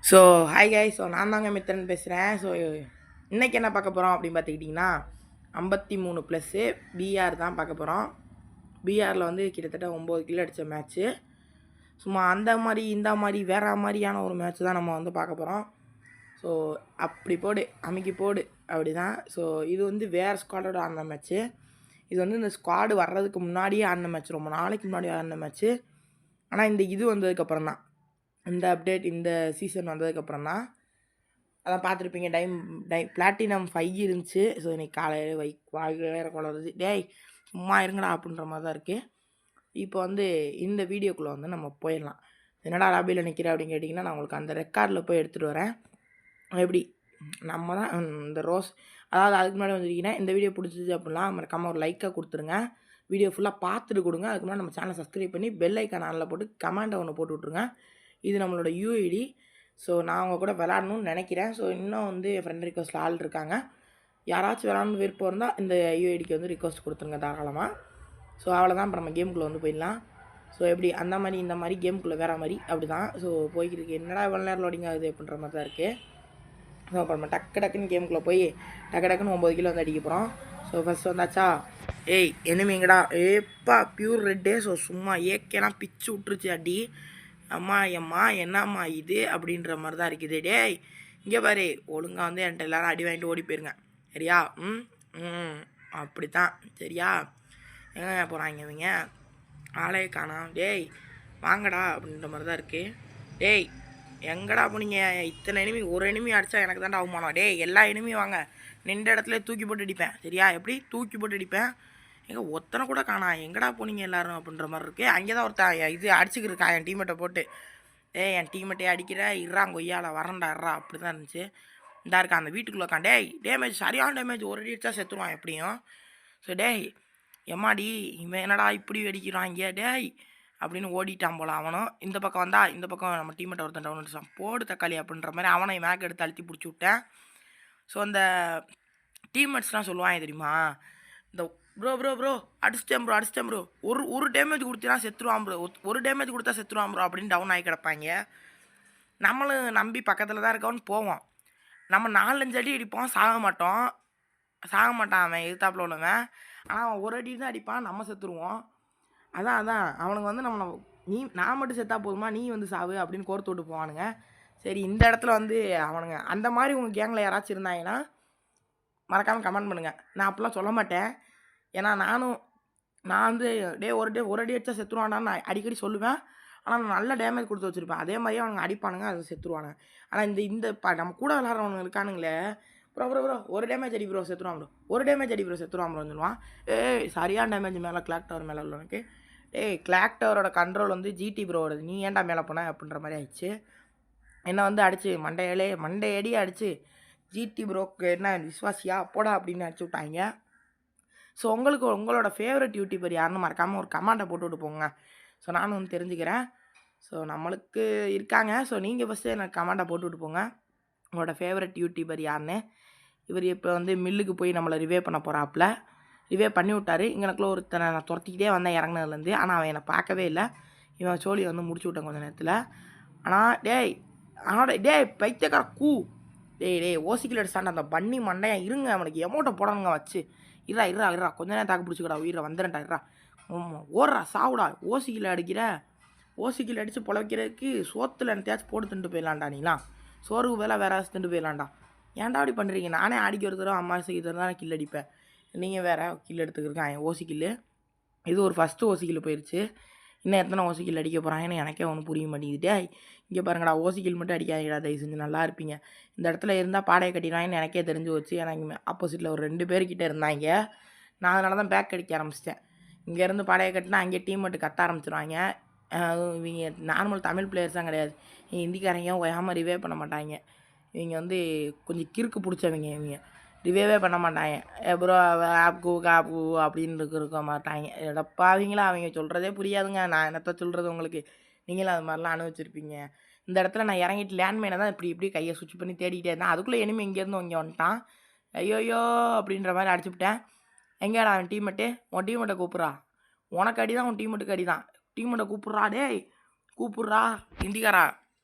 So hi guys. So நான் தாங்க மித்திரன் பேசுகிறேன். ஸோ இன்றைக்கி என்ன பார்க்க போகிறோம் அப்படின்னு பார்த்துக்கிட்டிங்கன்னா 53+ பிஆர் தான் பார்க்க போகிறோம். பிஆரில் வந்து கிட்டத்தட்ட 9 கிலோ அடித்த மேட்ச்சு. சும்மா அந்த மாதிரி இந்த மாதிரி வேறு மாதிரியான ஒரு மேட்ச் தான் நம்ம வந்து பார்க்க போகிறோம். ஸோ அப்படி போடு அமைக்கி போடு அப்படி தான். ஸோ இது வந்து வேறு ஸ்குவாடோட ஆடின மேட்ச்சு. இது வந்து இந்த ஸ்குவாடு வர்றதுக்கு முன்னாடியே ஆடின மேட்ச், ரொம்ப நாளைக்கு முன்னாடி ஆடின மேட்ச்சு. ஆனால் இந்த இது வந்ததுக்கப்புறம் தான், இந்த அப்டேட் இந்த சீசன் வந்ததுக்கப்புறம் தான். அதான் பார்த்துருப்பீங்க, பிளாட்டினம் 5 இருந்துச்சு. ஸோ இன்றைக்கி காலையில் வேறு குளருது. டேய் சும்மா இருங்கடா அப்படின்ற மாதிரி தான் இருக்குது. இப்போ வந்து இந்த வீடியோக்குள்ளே வந்து நம்ம போயிடலாம். என்னடா லாபியில் நிற்கிறேன் அப்படின்னு கேட்டிங்கன்னா, நான் உங்களுக்கு அந்த ரெக்கார்டில் போய் எடுத்துகிட்டு வரேன். எப்படி நம்ம தான் இந்த ரோஸ், அதாவது அதுக்கு முன்னாடி வந்துருக்கீங்கன்னா இந்த வீடியோ பிடிச்சிச்சு அப்படின்னா மறக்காமல் ஒரு லைக்காக கொடுத்துருங்க. வீடியோ ஃபுல்லாக பார்த்துட்டு கொடுங்க. அதுக்கு முன்னாடி நம்ம சேனலை சப்ஸ்கிரைப் பண்ணி பெல் ஐக்கான் ஆனில் போட்டு கமெண்ட்டை ஒன்று போட்டு விட்ருங்க. இது நம்மளோட யூஐடி. ஸோ நான் அவங்க கூட விளாடணும்னு நினைக்கிறேன். ஸோ இன்னும் வந்து என் ஃப்ரெண்ட் ரிக்வஸ்ட்டில் ஆள் இருக்காங்க. யாராச்சும் விளாடணும்னு விருப்பம் இருந்தால் இந்த யூஐடிக்கு வந்து ரிக்வஸ்ட் கொடுத்துருங்க தாராளமாக. ஸோ அவ்வளோதான். இப்போ நம்ம கேமுக்குள்ளே வந்து போயிடலாம். ஸோ எப்படி அந்த மாதிரி இந்த மாதிரி கேமுக்குள்ளே வேறு மாதிரி அப்படி தான். ஸோ போய்க்கிருக்கு. என்னடா இவ்வளோ நேரம் லோடிங் ஆகுது அப்படின்ற மாதிரி தான் இருக்குது. ஸோ அப்போ நம்ம டக்குன்னு கேமுக்குள்ளே போய் டக்குன்னு 9 கிலோ வந்து அடிக்க போகிறோம். ஸோ ஃபஸ்ட் வந்தாச்சா, ஏய் எனிமிங்கடா, ஏப்பா பியூர் ரெட்டு. ஸோ சும்மா ஏக்கெல்லாம் பிச்சு விட்டுருச்சு அடி. அம்மா என்னம்மா இது அப்படின்ற மாதிரி தான் இருக்குது. டேய் இங்கே பாரு, ஒழுங்காக வந்து என்கிட்ட எல்லோரும் அடி வாங்கிட்டு ஓடி போயிருங்க சரியா? அப்படி தான் சரியா? எங்க போகிறாங்க இவங்க, ஆளே காணோம். டேய் வாங்கடா அப்படின்ற மாதிரி தான் இருக்குது. டேய் எங்கடா போனீங்க? இத்தனை எனிமி, ஒரு எனிமி அடித்தா எனக்கு தான்டா அவமானம். டேய் எல்லா எனிமியும் வாங்க, நின்ற இடத்துல தூக்கி போட்டு அடிப்பேன் சரியா? எப்படி தூக்கி போட்டு அடிப்பேன். எங்கே ஒத்தனை கூட காணா, எங்கடா போனீங்க எல்லோரும் அப்படின்ற மாதிரி இருக்குது. அங்கே தான் ஒருத்தன் இது அடிச்சுக்கிருக்கா என் டீமேட்டை போட்டு. என் டீமேட்டே அடிக்கிற இறா கொய்யால வரண்டா இறா அப்படி தான் இருந்துச்சு. இந்தா இருக்கா அந்த வீட்டுக்குள்ளே உட்கான். டேய் டேமேஜ், சரியான டேமேஜ், ஒரு அடி அடித்தா செத்துருவான் எப்படியும். ஸோ டேய் எம்மாடி இவன் என்னடா இப்படி அடிக்கிறான் இங்கே டேய் அப்படின்னு ஓடிட்டான் போல அவனும். இந்த பக்கம் வந்தா, இந்த பக்கம் நம்ம டீமேட்டை ஒருத்தன் டவுன் அடிச்சான். போடு தக்காளி அப்படின்ற மாதிரி அவனை மேக் எடுத்து அழுத்தி பிடிச்சி விட்டேன். ஸோ அந்த டீம்மேட்ஸ்லாம் சொல்லுவாங்க தெரியுமா, இந்த ப்ரோ அடிச்சிட்டேன் ப்ரோ ஒரு டேமேஜ் கொடுத்தா செத்துருவான் ப்ரோ, ஒரு டேமேஜ் கொடுத்தா செத்துருவான் ப்ரோ அப்படின்னு டவுன் ஆகி கிடப்பாங்க. நம்மளும் நம்பி பக்கத்தில் தான் இருக்கவன்னு போவோம். நம்ம 4-5 அடி அடிப்போம், சாக மாட்டான் அவன் எதிர்த்தாப்பில் உள்ளவன். ஆனால் அவன் ஒரு அடி தான் அடிப்பான், நம்ம செத்துருவோம். அதான் அவனுங்க வந்து நான் மட்டும் செத்தா போதுமா, நீ வந்து சாவு அப்படின்னு கோர்த்து விட்டு போவானுங்க. சரி இந்த இடத்துல வந்து அவனுங்க அந்த மாதிரி உங்கள் கேங்கில் யாராச்சும் இருந்தாங்கன்னா மறக்காமல் கமெண்ட் பண்ணுங்கள். நான் அப்படிலாம் சொல்ல மாட்டேன். ஏன்னா நான் வந்து ஒரு அடி அடித்தா செத்துருவான்டான்னு நான் அடிக்கடி சொல்லுவேன். ஆனால் நான் நல்ல டேமேஜ் கொடுத்து வச்சுருப்பேன். அதே மாதிரியே அவனுங்க அடிப்பானுங்க, அதை செத்துருவானுங்க. ஆனால் இந்த நம்ம கூட விளாட்றவனுங்க இருக்கானுங்களே, ப்ரோ ஒரு டேமேஜ் அடி ப்ரோ செத்துருவான் ப்ரோ, ஒரு டேமேஜ் அடி ப்ரோ செத்துருவான் ப்ரோன்னு சொல்லுவான். சரியான டேமேஜ் மேலே கிளாக் டவர் மேலே உள்ளவனுக்கு. கிளாக் டவரோட கண்ட்ரோல் வந்து ஜிடி ப்ரோவோடது, நீ ஏன்டா மேலே போன அப்படின்ற மாதிரி ஆயிடுச்சு. என்னை வந்து அடிச்சு மண்டையடியே அடிச்சு ஜிடி ப்ரோக்கு என்ன விஸ்வாசியா போடா அப்படின்னு அடிச்சு விட்டாங்க. ஸோ உங்களோட ஃபேவரட் யூடியூபர் யாருன்னு மறக்காமல் ஒரு கமெண்ட்டை போட்டு போங்க. ஸோ நானும் வந்து தெரிஞ்சுக்கிறேன். ஸோ நம்மளுக்கு இருக்காங்க. ஸோ நீங்கள் ஃபஸ்ட்டு எனக்கு கமெண்ட்டை போட்டுவிட்டு போங்க, உங்களோட ஃபேவரட் யூடியூபர் யாருன்னு. இவர் இப்போ வந்து மில்லுக்கு போய் நம்மளை ரிவே பண்ண போகிறாப்புல. ரிவே பண்ணி விட்டார். இங்கனக்குள்ள ஒருத்தனை நான் துரத்திக்கிட்டே வந்தேன் இறங்கினதுலேருந்து. ஆனால் அவன் என்னை பார்க்கவே இல்லை. இவன் சோழியை வந்து முடிச்சு விட்டான் கொஞ்சம் நேரத்தில். ஆனால் டேய் பைத்தியக்கார டேய் ஓசிக்கில் அடிச்சாண்ட அந்த பண்ணி மண்டையா இருங்க, அவனுக்கு எமௌண்ட்டை போடணுங்க வச்சு. இருறா கொஞ்ச நேரம் தாக்கு பிடிச்சிக்கடா, உயிரை வந்துடுறா ஓடுறா சாவுடா. ஓசிக்கில் அடித்து பொழைக்கிறதுக்கு சோத்தில் என்னத்தையாச்சும் போட்டு தின்ட்டு போயிடலான்டா. நீலாம் சோறுக்கு வேலை வேறு ஏதாச்சும் தின்ட்டு போயிடலான்டா. ஏன்டா அப்படி பண்ணுறீங்க? நானே ஆடிக்கு ஒரு தடவை அம்மா செய்ய தான் நான் கில் அடிப்பேன், நீங்கள் வேறு கில் எடுத்துக்கிருக்கேன் ஓசி கில்லு. இது ஒரு ஃபஸ்ட்டு ஓசி கில்லு போயிடுச்சு. இன்னும் எத்தனை ஓசி கில் அடிக்க போகிறாங்கன்னு எனக்கே ஒன்றும் புரிய மாட்டேங்குது. இங்கே பாருங்கடா, ஓசி கில் மட்டும் அடிக்காதீங்கடா தயவு செஞ்சு, நல்லா இருப்பீங்க. இந்த இடத்துல இருந்தால் பாடையை கட்டிடுவாங்கன்னு எனக்கே தெரிஞ்சு வச்சு. எனக்கு ஆப்போசிட்டில் ஒரு 2 பேர்கிட்ட இருந்தாங்க. நான் அதனால தான் பேக் அடிக்க ஆரம்பிச்சிட்டேன். இங்கேருந்து பாடையை கட்டினா அங்கே டீம் மட்டும் கட்ட ஆரம்பிச்சிருவாங்க. இவங்க நார்மல் தமிழ் பிளேயர்ஸ் தான் கிடையாது. ஹிந்திக்காரங்க ஓயாமல் ரிவே பண்ண மாட்டாங்க. இவங்க வந்து கொஞ்சம் கிறுக்கு பிடிச்சவங்க. இவங்க ரிவேவே பண்ண மாட்டாங்க. ப்ரோ காப்பு அப்படின்னு இருக்க மாட்டாங்க. எடப்பாவீங்களா, அவங்க சொல்கிறதே புரியாதுங்க. நான் என்னத்த சொல்கிறது உங்களுக்கு, நீங்களும் அது மாதிரிலாம் அனுபவிச்சிருப்பீங்க. இந்த இடத்துல நான் இறங்கிட்டு லேண்ட்மைனை தான் இப்படி கையை சுவிட்ச் பண்ணி தேடிக்கிட்டே இருந்தேன். அதுக்குள்ளே எனிமே இங்கேருந்து இங்கே வந்துட்டான். ஐயோயோ அப்படின்ற மாதிரி அடிச்சுவிட்டேன். எங்கேடா அவன் டீமெட்டு? உன் டீமெட்டை கூப்பிட்றா, உனக்கு அடி தான், உன் டீமெட்டுக்கு அடி தான். டீமெட்டை கூப்பிட்றா, டேய் கூப்பிட்றா ஹிந்திக்காரா.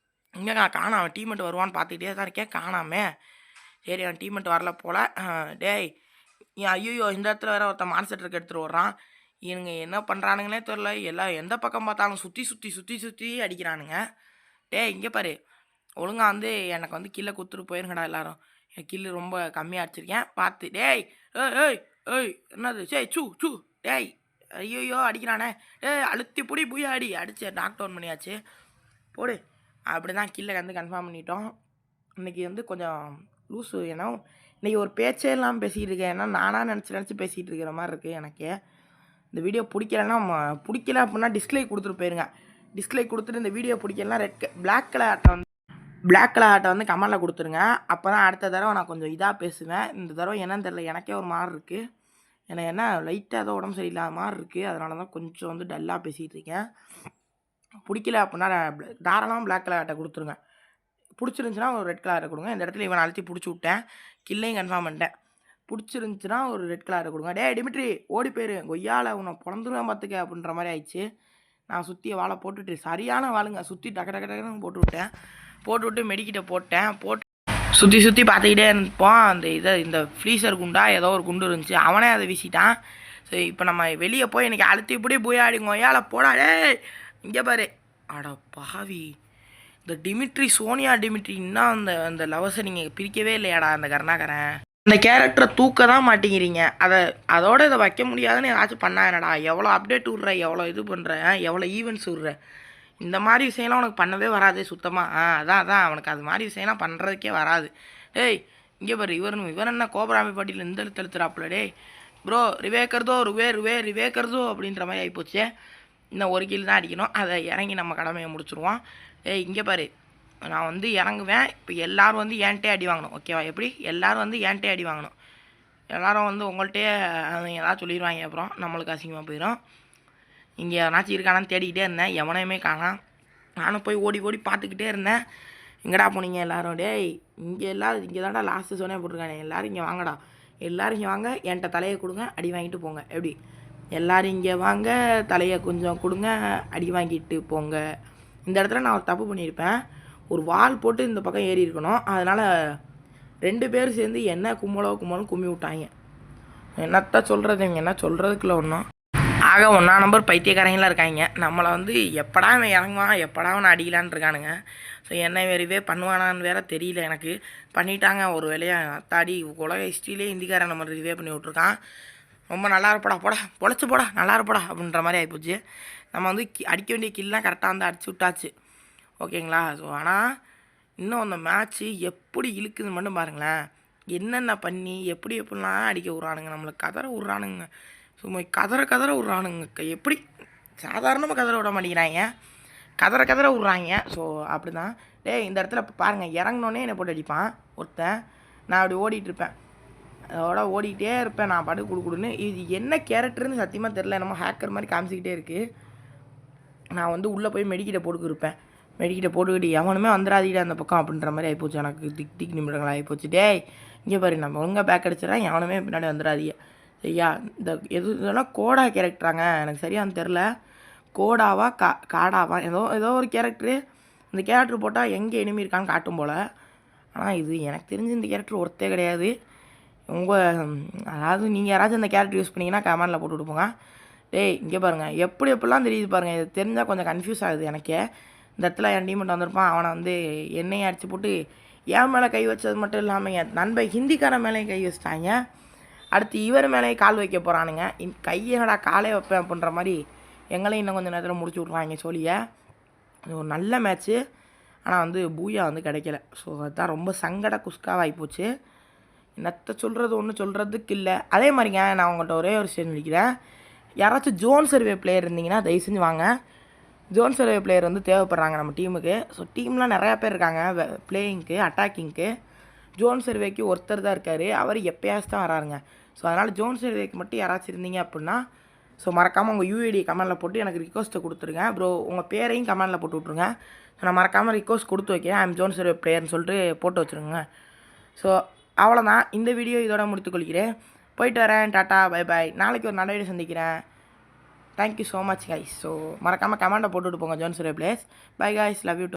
இங்கேங்க காணாம அவன் டீமெண்ட் வருவான்னு பார்த்துக்கிட்டே தான் இருக்கேன், காணாமே. சரி அவன் டீமெண்ட் வரல போல். டேய் ஐயோ இந்த இடத்துல வேற ஒருத்தன் மான்செட்டருக்கு எடுத்துகிட்டு வர்றான். இவனுங்க என்ன பண்ணுறானுங்கன்னே தெரில. எல்லாம் எந்த பக்கம் பார்த்தாலும் சுற்றி சுற்றி சுற்றி சுற்றி அடிக்கிறானுங்க. டேய் இங்கே பாரு, ஒழுங்காக வந்து எனக்கு வந்து கில்லை கொடுத்துட்டு போயிருங்கடா எல்லாரும். என் கில்லு ரொம்ப கம்மியாக அடிச்சிருக்கேன் பார்த்து. டேய் ஏய் ஏய் ஏய் என்னது சே சூ சூ டேய் ஐயோ அடிக்கிறானே. டேய் அழுத்தி பிடி புயா அடிச்சு நாக் டவுன் பண்ணியாச்சு. போடு. அப்படி தான் கில்லை வந்து கன்ஃபார்ம் பண்ணிட்டோம். இன்றைக்கி வந்து கொஞ்சம் லூஸு. ஏன்னா இன்றைக்கி ஒரு பேச்சே இல்லாமல் பேசிகிட்டு இருக்கேன். ஏன்னா நானாக நினச்சி பேசிகிட்டு இருக்கிற மாதிரி இருக்குது எனக்கு. இந்த வீடியோ பிடிக்கல அப்படின்னா டிஸ்லைக் கொடுத்துட்டு போயிருங்க. டிஸ்லைக் கொடுத்துட்டு இந்த வீடியோ பிடிக்கலனா பிளாக் கலர் ஆட்டை வந்து கமெண்டில் கொடுத்துருங்க. அப்போ தான் அடுத்த தடவை நான் கொஞ்சம் இதாக பேசுவேன். இந்த தடவை என்னன்னு தெரில, எனக்கே ஒரு மாதிரி இருக்குது. எனக்கு என்ன லைட்டாக ஏதோ உடம்பு சரியில்லாத மாதிரி இருக்குது. அதனால தான் கொஞ்சம் வந்து டல்லாக பேசிகிட்டு இருக்கேன். பிடிக்கல அப்படின்னா தாராளமாக பிளாக் கலர் ஆட்டை கொடுத்துருங்க. பிடிச்சிருந்துச்சின்னா ஒரு ரெட் கலரை கொடுங்க. இந்த இடத்துல இவன் அழுத்தி பிடிச்சி விட்டேன், கில்லையும் கன்ஃபார்ம் பண்ணிட்டேன். பிடிச்சிருந்துச்சின்னா ஒரு ரெட் கலரை கொடுங்க. டே டிமிட்ரி ஓடி போயிரு, கொய்யால உன்னை பிறந்துருவேன் பார்த்துக்க அப்படின்ற மாதிரி ஆயிடுச்சு. நான் சுற்றி வாழை போட்டுட்டு சரியான வாளுங்க சுற்றி டக்கு போட்டு விட்டு மெடிக்கிட்ட போட்டு சுற்றி பார்த்துக்கிட்டே இருப்போம். இந்த ஃப்ரீசர் குண்டா ஏதோ ஒரு குண்டு இருந்துச்சு, அவனே அதை வீசிட்டான். ஸோ இப்போ நம்ம வெளியே போய் இன்றைக்கி அழுத்தி இப்படி போயாடிங்க ஏழை போடா. டே இங்கே பாரு, அட பாவி, இந்த டிமிட்ரி சோனியா டிமிட்ரி இன்னும் அந்த லவர்ஸை நீங்கள் பிரிக்கவே இல்லையாடா அந்த கருணாகரன். அந்த கேரக்டரை தூக்க தான் மாட்டேங்கிறீங்க. அதோட இதை வைக்க முடியாதுன்னு ஏதாச்சும் பண்ணா என்னடா. எவ்வளோ அப்டேட் விட்ற, எவ்வளோ இது பண்ணுற, எவ்வளோ ஈவெண்ட்ஸ் விட்ற, இந்த மாதிரி விஷயம்லாம் உனக்கு பண்ணவே வராது சுத்தமாக. அதான் அவனுக்கு அது மாதிரி விஷயம்லாம் பண்ணுறதுக்கே வராது. டேய் இங்கே பாரு, இவர் என்ன கோபராமி பாட்டியில் இந்த எழுத்துறாப்புல. டேய் ப்ரோ ரிவேக்கர்தோ ரிவேக்கர்தோ அப்படின்ற மாதிரி ஆகிப்போச்சு. இன்னும் ஒரு கில் தான் அடிக்கணும், அதை இறங்கி நம்ம கடமையை முடிச்சுருவோம். டேய் இங்கே பாரு, நான் வந்து இறங்குவேன். இப்போ எல்லோரும் வந்து ஏன்ட்டே அடி வாங்கணும், ஓகேவா? எப்படி எல்லோரும் வந்து ஏன்ட்டே அடி வாங்கணும். எல்லோரும் வந்து உங்கள்கிட்டே ஏதாவது சொல்லிடுவாங்க, அப்புறம் நம்மளுக்கு அசிங்கமாக போயிடும். இங்கே எவனாச்சும் இருக்கானான்னு தேடிக்கிட்டே இருந்தேன், எவனையுமே காணாம். நானும் போய் ஓடி பார்த்துக்கிட்டே இருந்தேன். எங்கடா போனீங்க எல்லோரும்? டேய் இங்கே தான்டா லாஸ்ட்டு சோனே போட்டிருக்கானே, எல்லோரும் இங்கே வாங்கடா, எல்லோரும் இங்கே வாங்க, என்கிட்ட தலையை கொடுங்க, அடி வாங்கிட்டு போங்க. எப்படி எல்லோரும் இங்கே வாங்க, தலையை கொஞ்சம் கொடுங்க, அடி வாங்கிட்டு போங்க. இந்த இடத்துல நான் ஒரு தப்பு பண்ணியிருப்பேன். ஒரு வால் போட்டு இந்த பக்கம் ஏறி இருக்கணும். அதனால் 2 பேர் சேர்ந்து என்ன கும்மலும் கும்மி விட்டாங்க. என்னத்தான் சொல்கிறது, இவங்க என்ன சொல்கிறதுக்குள்ள ஒன்றும். ஆக 1ஆம் நம்பர் பைத்தியக்காரங்களாம் இருக்காங்க. நம்மளை வந்து எப்படா அவன் இறங்குவான், எப்படா அவனை அடிக்கலான்னு இருக்கானுங்க. ஸோ என்ன வெறிவே பண்ணுவானான்னு வேறு தெரியல எனக்கு. பண்ணிட்டாங்க ஒரு வேலையாக. அத்தாடி உலக ஹிஸ்ட்ரியிலே இந்திக்காரன் நம்ம ரிவே பண்ணி விட்ருக்கான். ரொம்ப நல்லா இருப்படா, பொழைச்சி போடா, நல்லா இருப்படா அப்படின்ற மாதிரி ஆகிப்போச்சு. நம்ம வந்து அடிக்க வேண்டிய கில்லாம் கரெக்டாக வந்து அடிச்சு விட்டாச்சு, ஓகேங்களா? ஸோ ஆனால் இன்னும் அந்த மேட்ச்சு எப்படி இழுக்குதுன்னு மட்டும் பாருங்களேன். என்னென்ன பண்ணி எப்படிலாம் அடிக்க விட்றானுங்க, நம்மளை கதற விட்றானுங்க, சும்மா கதற விட்றானுங்க. எப்படி சாதாரணமாக கதற விட மாட்டேங்கிறாங்க, கதற விட்றாங்க. ஸோ அப்படி தான். டேய் இந்த இடத்துல பாருங்கள், இறங்கினோன்னே என்னை போட்டு அடிப்பான் ஒருத்தன். நான் அப்படி ஓடிட்டுருப்பேன், அதோட ஓடிக்கிட்டே இருப்பேன் நான் பாட்டு கொடுக்குடுன்னு. இது என்ன கேரக்டர்னு சத்தியமாக தெரில, என்னமோ ஹேக்கர் மாதிரி காமிச்சிக்கிட்டே இருக்குது. நான் வந்து உள்ளே போய் மெடிக்கிட்ட போட்டுக்கிருப்பேன், மெடிக்கிட்ட போட்டுக்கிட்டு எவனுமே வந்துடாதீடா அந்த பக்கம் அப்படின்ற மாதிரி ஆகிப்போச்சு. எனக்கு திக் நிமிடங்கள் ஆகிப்போச்சு. டேய் இங்கே பாரு, நம்ம ஒழுங்காக பேக் அடிச்சிடறேன், எவனுமே பின்னாடி வந்துடாதீங்க சரியா? இந்த இதெல்லாம் கோடா கேரக்டராங்க, எனக்கு சரியானு தெரில. கோடாவா காடாவா ஏதோ ஒரு கேரக்டரு. இந்த கேரக்டர் போட்டால் எங்கே எனிமி இருக்கான்னு காட்டும் போல். ஆனால் இது எனக்கு தெரிஞ்சு இந்த கேரக்டர் ஒருத்தே கிடையாது. அதாவது நீங்கள் யாராச்சும் இந்த கேரக்டர் யூஸ் பண்ணிங்கன்னா கமெண்டில் போட்டு விட்டுப்போங்க. டேய் இங்கே பாருங்கள், எப்படிலாம் தெரியுது பாருங்கள். இது தெரிஞ்சால் கொஞ்சம் கன்ஃபியூஸ் ஆகுது எனக்கே. இந்த இடத்துல என் டீமெண்ட் வந்திருப்பான், அவனை வந்து எண்ணெயை அடித்து போட்டு என் மேலே கை வச்சது மட்டும் இல்லாமல் என் நண்பன் ஹிந்திக்காரன் மேலேயும் கை வச்சிட்டாங்க. அடுத்து இவர் மேலேயே கால் வைக்க போகிறானுங்க. கையடா காலே வைப்பேன் அப்படின்ற மாதிரி எங்களையும் இன்னும் கொஞ்சம் நேரத்தில் முடிச்சு விட்ருவாங்க சொல்லிய. இது ஒரு நல்ல மேட்ச்சு, ஆனால் வந்து பூயா வந்து கிடைக்கல. ஸோ அதுதான் ரொம்ப சங்கட குஸ்காவாகி போச்சு. என்னத்தை சொல்கிறது, ஒன்றும் சொல்கிறதுக்கு இல்லை. அதே மாதிரிங்க நான் உங்கள்கிட்ட ஒரே ஒரு விஷயம் சொல்லிக்கிறேன். யாராச்சும் ஜோன் சர்வே பிளேயர் இருந்தீங்கன்னா தயவு செஞ்சு வாங்க. ஜோன் சர்வே பிளேயர் வந்து தேவைப்படுறாங்க நம்ம டீமுக்கு. ஸோ டீம்லாம் நிறையா பேர் இருக்காங்க பிளேயிங்க்கு, அட்டாக்கிங்க்கு. ஜோன் சர்வேக்கு ஒருத்தர் தான் இருக்கார், அவர் எப்போயாச்சும் தான் வராருங்க. ஸோ அதனால் ஜோன் சர்வேக்கு மட்டும் யாராச்சும் இருந்தீங்க அப்படின்னா ஸோ மறக்காமல் உங்கள் யூஐடி கமெண்டில் போட்டு எனக்கு ரிக்வஸ்ட்டை கொடுத்துருங்க. ப்ரோ உங்கள் பேரையும் கமெண்டில் போட்டு விட்ருங்க. ஸோ நான் மறக்காமல் ரிக்வஸ்ட் கொடுத்து வைக்கிறேன், ஐம் ஜோன் சர்வே பிளேயர்னு சொல்லிட்டு போட்டு வச்சுருங்க. ஸோ அவ்வளோதான், இந்த வீடியோ இதோட முடித்துக்கொள்கிறேன். போயிட்டு வரேன், டாட்டா பை பாய். நாளைக்கு ஒரு நல்ல வீடியோ சந்திக்கிறேன். Thank you so much guys. So மறக்காமல் கமெண்ட்டை போட்டுவிட்டு போங்க ஜோன் சர்வே players. Bye guys, love you.